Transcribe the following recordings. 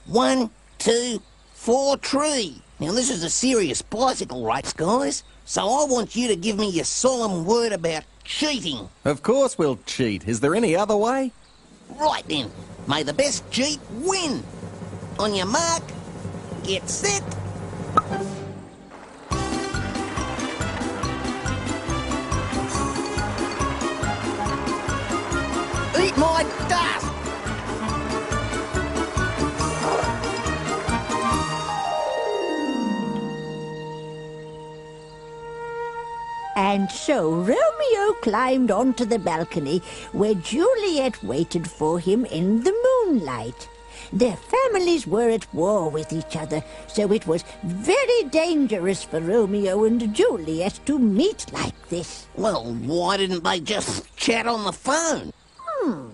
1, 2, 4 tree. Now, this is a serious bicycle race, guys. So I want you to give me your solemn word about cheating. Of course we'll cheat. Is there any other way? Right then. May the best cheat win. On your mark, get set. Eat my dust! And so Romeo climbed onto the balcony where Juliet waited for him in the moonlight. Their families were at war with each other, so it was very dangerous for Romeo and Juliet to meet like this. Well, why didn't they just chat on the phone? On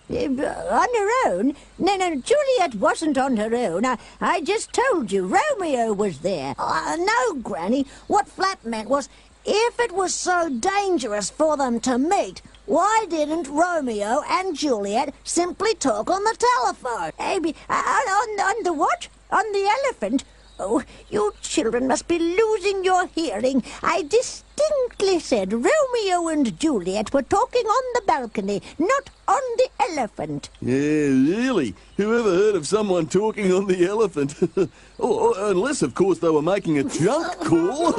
her own? No, Juliet wasn't on her own. I just told you, Romeo was there. No, Granny. What Flap meant was, if it was so dangerous for them to meet, why didn't Romeo and Juliet simply talk on the telephone? Maybe on the what? On the elephant? Oh, you children must be losing your hearing. I distinctly said Romeo and Juliet were talking on the balcony, not on the elephant. Yeah, really? Whoever heard of someone talking on the elephant? Unless, of course, they were making a junk call.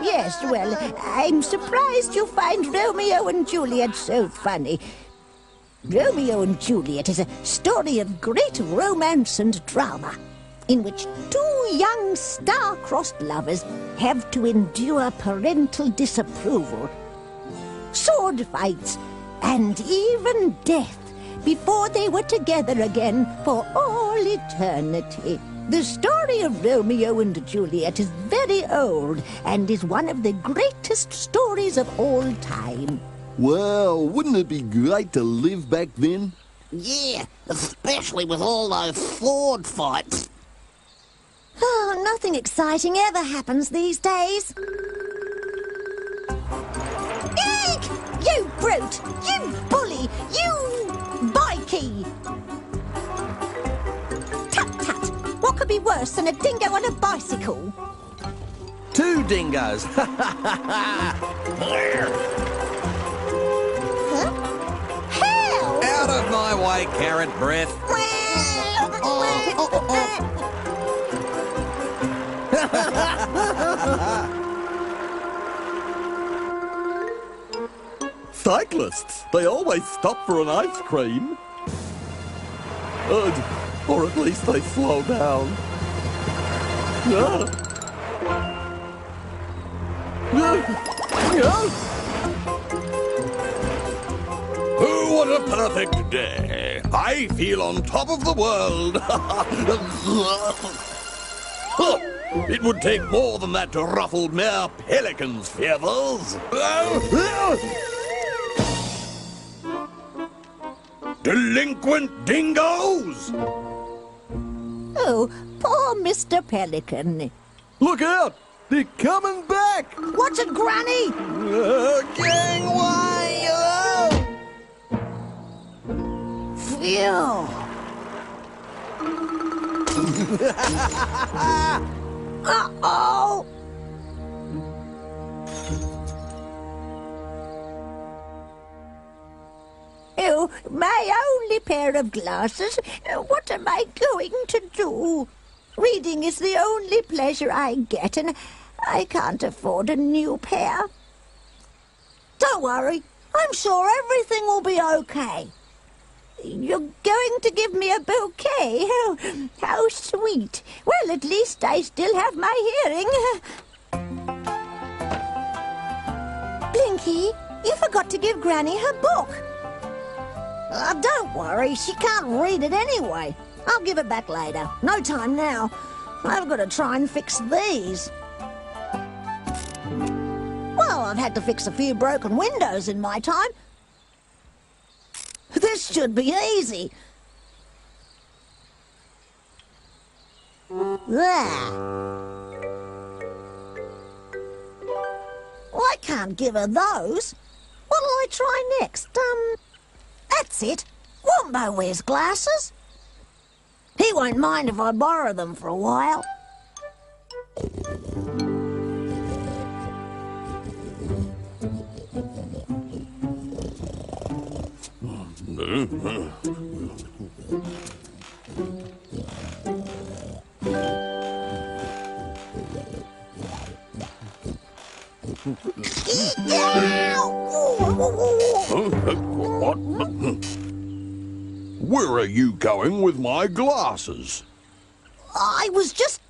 Yes, well, I'm surprised you find Romeo and Juliet so funny. Romeo and Juliet is a story of great romance and drama, in which two young star-crossed lovers have to endure parental disapproval, sword fights, and even death before they were together again for all eternity. The story of Romeo and Juliet is very old and is one of the greatest stories of all time. Well, wouldn't it be great to live back then? Yeah, especially with all those sword fights. Oh, nothing exciting ever happens these days. Eek! You brute! You bully! You bikey! Tut-tut! What could be worse than a dingo on a bicycle? 2 dingoes. Huh? Hell! Out of my way, carrot breath. Cyclists, they always stop for an ice cream. Or at least they slow down. Oh, what a perfect day. I feel on top of the world. It would take more than that to ruffle mere pelicans' feathers. Delinquent dingoes! Oh, poor Mr. Pelican. Look out! They're coming back! What's it, Granny? Gangway! Phew! Uh-oh! Oh, my only pair of glasses. What am I going to do? Reading is the only pleasure I get, and I can't afford a new pair. Don't worry. I'm sure everything will be okay. You're going to give me a bouquet? Oh, how sweet. Well, at least I still have my hearing. Blinky, you forgot to give Granny her book. Don't worry, she can't read it anyway. I'll give it back later. No time now. I've got to try and fix these. Well, I've had to fix a few broken windows in my time. This should be easy. There. Well, I can't give her those. What'll I try next? That's it. Wombo wears glasses. Here won't mind if I borrow them for a while. What? Where are you going with my glasses? I was just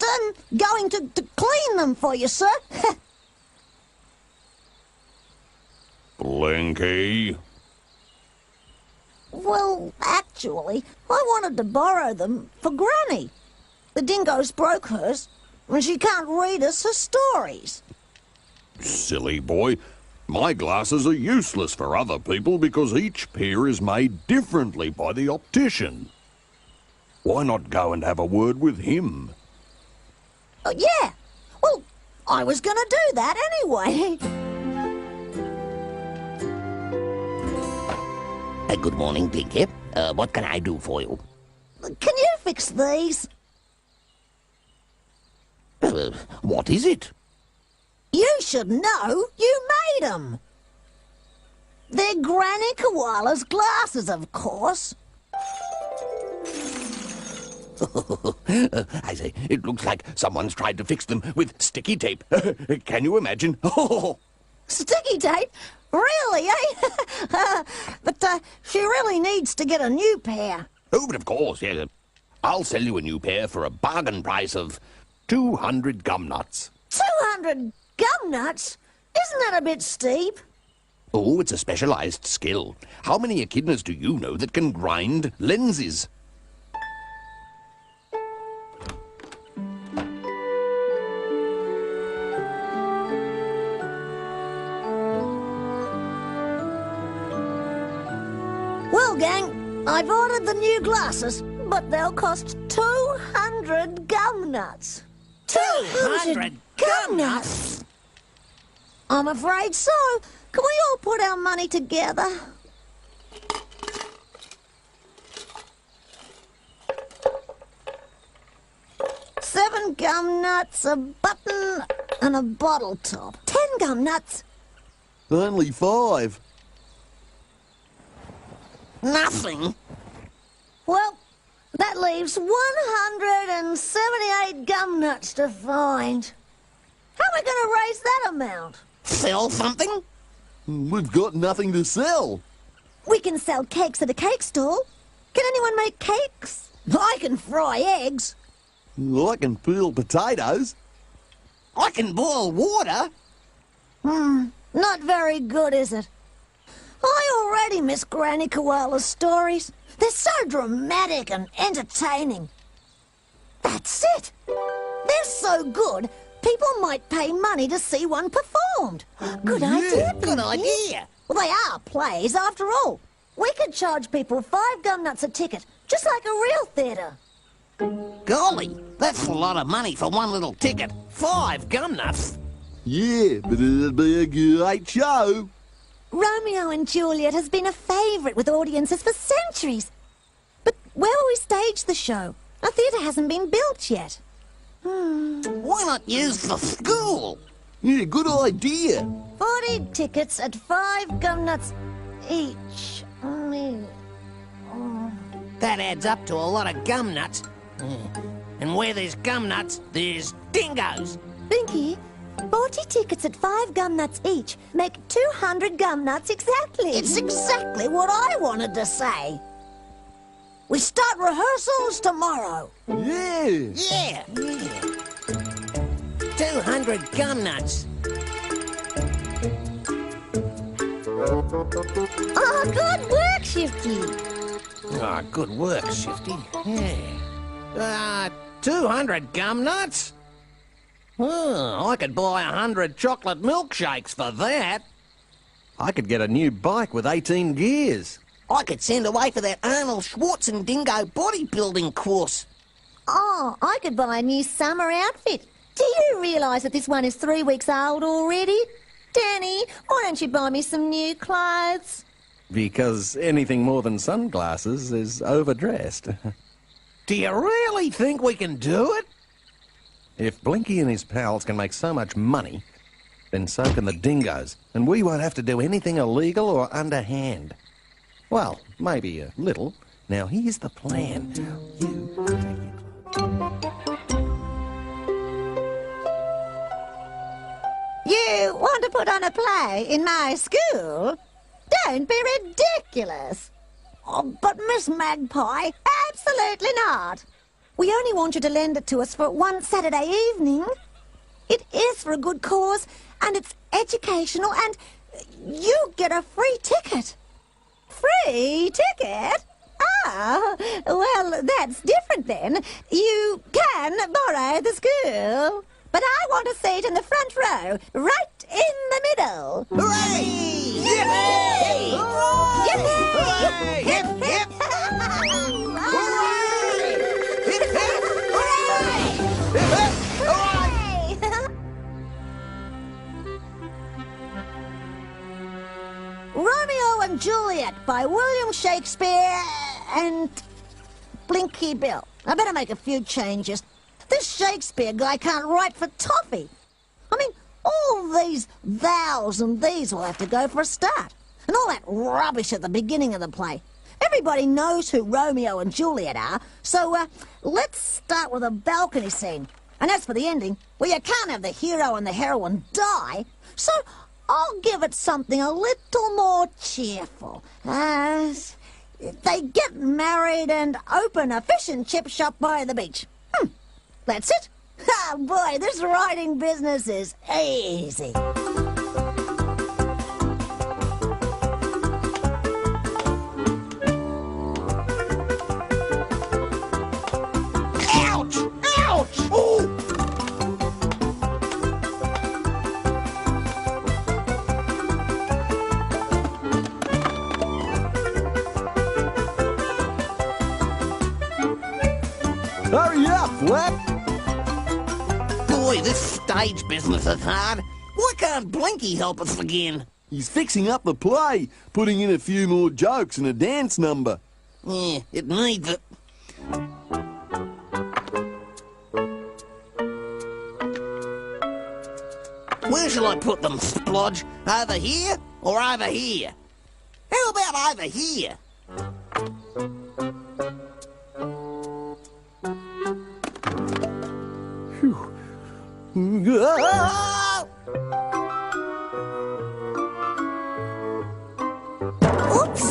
going to clean them for you, sir. Blinky? Well, actually, I wanted to borrow them for Granny. The dingoes broke hers, and she can't read us her stories. Silly boy. My glasses are useless for other people because each pair is made differently by the optician. Why not go and have a word with him? Oh, yeah. Well, I was going to do that anyway. Good morning, Blinky. What can I do for you? Can you fix these? What is it? You should know. You made them. They're Granny Koala's glasses, of course. I say, it looks like someone's tried to fix them with sticky tape. Can you imagine? Sticky tape? Really, eh? But she really needs to get a new pair. Oh, but of course, yeah. I'll sell you a new pair for a bargain price of 200 gum nuts. 200 gum nuts? Isn't that a bit steep? Oh, it's a specialized skill. How many echidnas do you know that can grind lenses? Well, gang, I've ordered the new glasses, but they'll cost 200 gum nuts. 200 gum nuts? I'm afraid so. Can we all put our money together? Seven gum nuts, a button, and a bottle top. 10 gum nuts. Only 5. Nothing. Well, that leaves 178 gum nuts to find. How are we going to raise that amount? Sell something? We've got nothing to sell. We can sell cakes at a cake stall. Can anyone make cakes? I can fry eggs. I can peel potatoes. I can boil water. Not very good, is it? I already miss Granny Koala's stories. They're so dramatic and entertaining. That's it. They're so good, people might pay money to see one performed. Good idea, Good Blinky. idea. Well, they are plays, after all. We could charge people 5 gum nuts a ticket, just like a real theatre. Golly, that's a lot of money for one little ticket. 5 gum nuts. Yeah, but it'll be a great show. Romeo and Juliet has been a favourite with audiences for centuries. But where will we stage the show? Our theatre hasn't been built yet. Why not use the school? Yeah, good idea. 40 tickets at 5 gum nuts each. That adds up to a lot of gum nuts. And where there's gum nuts, there's dingoes. Blinky, 40 tickets at 5 gum nuts each make 200 gum nuts exactly. It's exactly what I wanted to say. We start rehearsals tomorrow. Yeah. Yeah. 200 gum nuts. Oh, good work, Shifty. Ah, good work, Shifty. Yeah. 200 gum nuts? Oh, I could buy 100 chocolate milkshakes for that. I could get a new bike with 18 gears. I could send away for that Arnold Schwarzenegger bodybuilding course. Oh, I could buy a new summer outfit. Do you realise that this one is 3 weeks old already? Danny, why don't you buy me some new clothes? Because anything more than sunglasses is overdressed. Do you really think we can do it? If Blinky and his pals can make so much money, then so can the dingoes, and we won't have to do anything illegal or underhand. Well, maybe a little. Now, here's the plan. You want to put on a play in my school? Don't be ridiculous. Oh, but Miss Magpie, absolutely not. We only want you to lend it to us for one Saturday evening. It is for a good cause, and it's educational, and you get a free ticket. Free ticket? Ah, well, that's different then. You can borrow the school. But I want a seat in the front row, right in the middle. Hooray! Yippee! Hooray! Yippee! Hip, hip! Hooray! Hip, hip! Hooray! Hip, hip! Romeo and Juliet by William Shakespeare and Blinky Bill. I better make a few changes. This Shakespeare guy can't write for toffee. I mean, all these thous and these will have to go for a start. And all that rubbish at the beginning of the play. Everybody knows who Romeo and Juliet are, so let's start with a balcony scene. And as for the ending, well, you can't have the hero and the heroine die, so I'll give it something a little more cheerful. They get married and open a fish and chip shop by the beach. That's it. Oh boy, this writing business is easy. Ouch! Ouch! Oh! Hurry up, Flap! Boy, this stage business is hard. Why can't Blinky help us again? He's fixing up the play, putting in a few more jokes and a dance number. Yeah, it needs it. Where shall I put them, Splodge? Over here or over here? How about over here? Ah! Oops!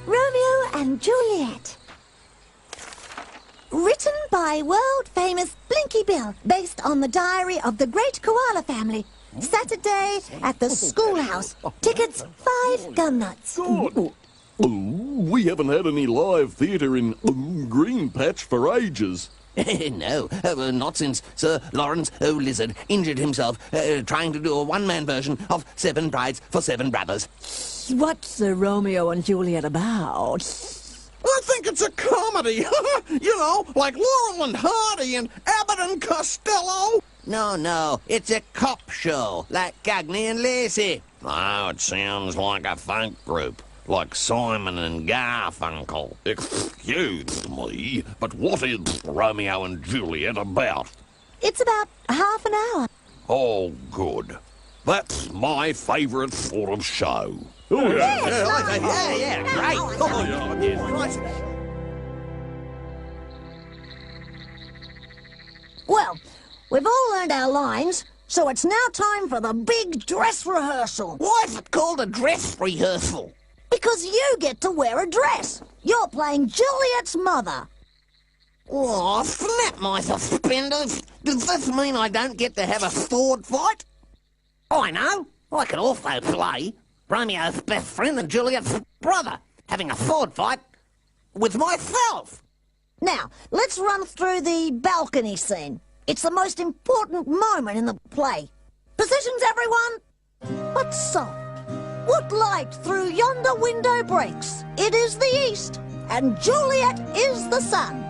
Romeo and Juliet. Written by world-famous Blinky Bill, based on the diary of the great koala family. Saturday at the schoolhouse. Tickets, 5 gumnuts. God. We haven't had any live theatre in Green Patch for ages. No, not since Sir Lawrence O'Lizard injured himself trying to do a one-man version of Seven Brides for Seven Brothers. What's Romeo and Juliet about? I think it's a comedy. You know, like Laurel and Hardy and Abbott and Costello. No, it's a cop show, like Cagney and Lacey. Oh, it sounds like a folk group. Like Simon and Garfunkel. Excuse me, but what is Romeo and Juliet about? It's about half an hour. Oh, good. That's my favourite sort of show. Oh, Yeah, great. Oh, yeah, right. Well, we've all learned our lines, so it's now time for the big dress rehearsal. Why is it called a dress rehearsal? Because you get to wear a dress. You're playing Juliet's mother. Oh, snap my suspenders. Does this mean I don't get to have a sword fight? I know. I can also play Romeo's best friend and Juliet's brother, having a sword fight with myself. Now, let's run through the balcony scene. It's the most important moment in the play. Positions, everyone? What's soft? What light through yonder window breaks? It is the east, and Juliet is the sun.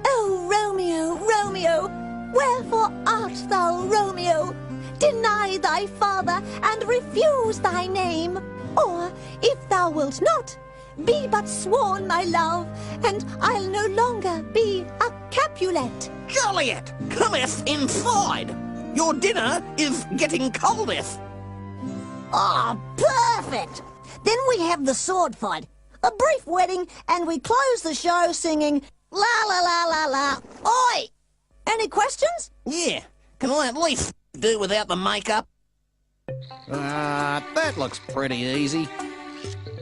Oh, Romeo, Romeo, wherefore art thou, Romeo? Deny thy father and refuse thy name. Or, if thou wilt not, be but sworn, my love, and I'll no longer be a Capulet. Juliet, cometh inside. Your dinner is getting coldeth. Ah, perfect! Then we have the sword fight, a brief wedding, and we close the show singing la la la la la. Oi! Any questions? Yeah, can I at least do without the makeup? That looks pretty easy.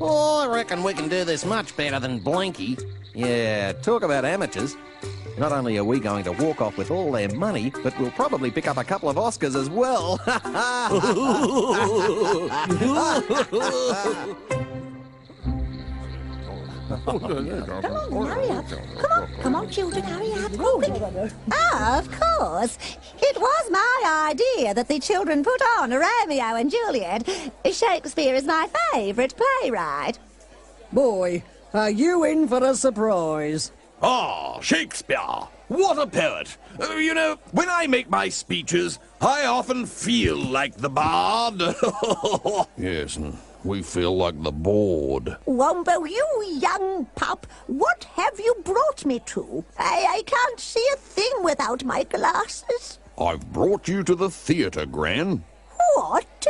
Oh, I reckon we can do this much better than Blinky. Yeah, talk about amateurs. Not only are we going to walk off with all their money, but we'll probably pick up a couple of Oscars as well. Hurry up. Come on, children, hurry up. Ah, of course. It was my idea that the children put on Romeo and Juliet. Shakespeare is my favourite playwright. Boy, are you in for a surprise? Ah, Shakespeare! What a poet! You know, when I make my speeches, I often feel like the bard. Yes, and we feel like the bored. Wombo, you young pup, what have you brought me to? I can't see a thing without my glasses. I've brought you to the theatre, Gran. What?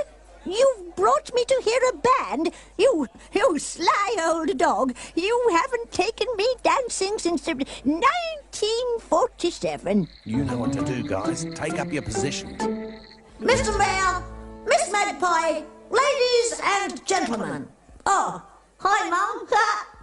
You've brought me to hear a band? You sly old dog. You haven't taken me dancing since 1947. You know what to do, guys. Take up your positions. Mr. Mayor, Miss Magpie, ladies and gentlemen. Oh, hi, Mum.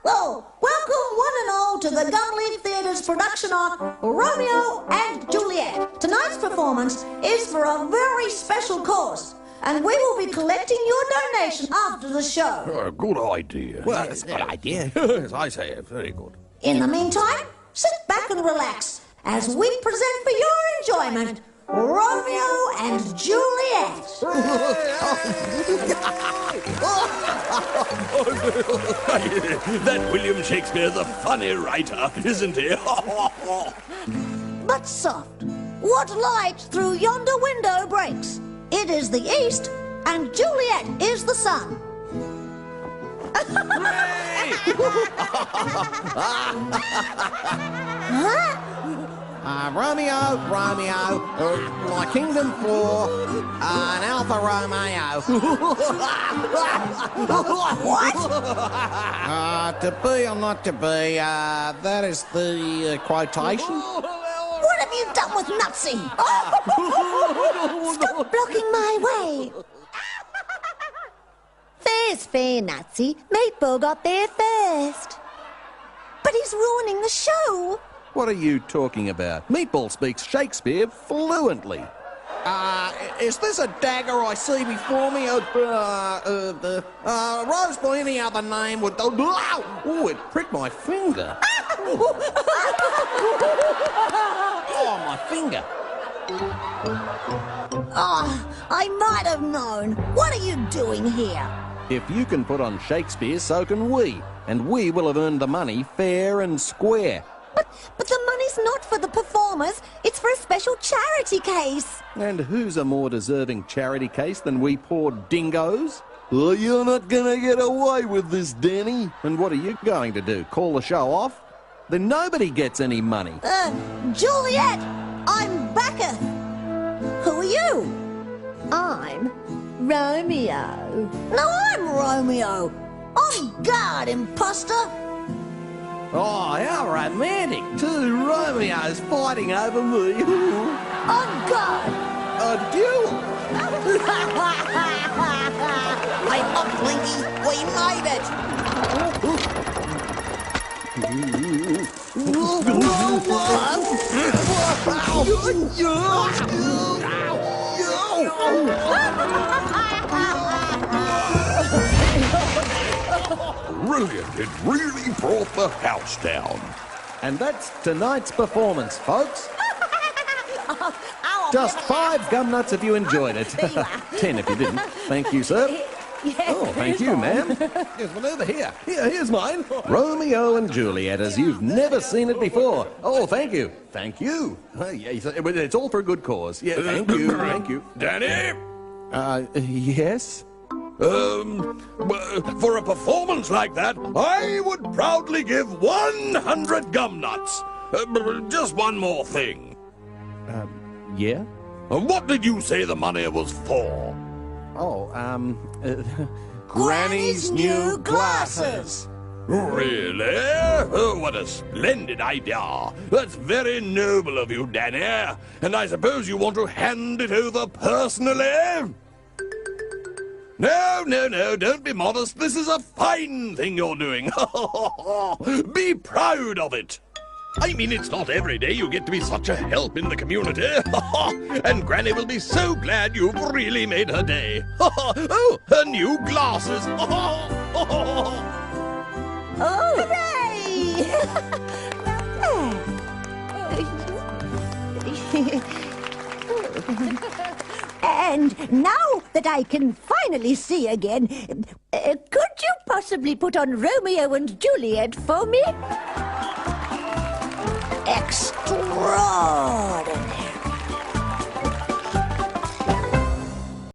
Oh, welcome one and all to the Gumleaf Theatre's production of Romeo and Juliet. Tonight's performance is for a very special cause, and we will be collecting your donation after the show. Good idea. Well, that's a good idea. Yes, I say it. Very good. In the meantime, sit back and relax as we present for your enjoyment Romeo and Juliet. That William Shakespeare's a funny writer, isn't he? But soft, what light through yonder window breaks? It is the east, and Juliet is the sun. Huh? Romeo, my kingdom for an Alfa Romeo. What? To be or not to be, that is the quotation. What have you done with Nutsy? Stop blocking my way. Fair's fair, Nutsy. Meatball got there first. But he's ruining the show. What are you talking about? Meatball speaks Shakespeare fluently. Is this a dagger I see before me? Rose by any other name would... Oh, it pricked my finger. Oh, my finger. Oh, I might have known. What are you doing here? If you can put on Shakespeare, so can we. And we will have earned the money fair and square. But the money's not for the performers. It's for a special charity case. And who's a more deserving charity case than we poor dingoes? Oh, you're not gonna get away with this, Danny. And what are you going to do, call the show off? Then nobody gets any money. Juliet, I'm Bacchus. Who are you? I'm Romeo. No, I'm Romeo. On guard, imposter. Oh, how romantic. 2 Romeos fighting over me. On guard. A duel. Hey, look, Blinky, we made it. Brilliant. It really brought the house down. And that's tonight's performance, folks. Just 5 gumnuts if you enjoyed it. 10 if you didn't. Thank you, sir. Oh, thank you, ma'am. Here's one over here. Here's mine. Romeo and Juliet, as you've never seen it before. Oh, thank you. Thank you. Yes, it's all for a good cause. Yeah, thank you. Thank you. Danny? Yes? For a performance like that, I would proudly give 100 gum nuts. Just one more thing. Yeah? What did you say the money was for? Oh, Granny's new glasses. Really? Oh, what a splendid idea. That's very noble of you, Danny. And I suppose you want to hand it over personally? No, don't be modest. This is a fine thing you're doing. Be proud of it. I mean, it's not every day you get to be such a help in the community. And Granny will be so glad you've really made her day. Oh, her new glasses. And now that I can finally see again, could you possibly put on Romeo and Juliet for me? Extra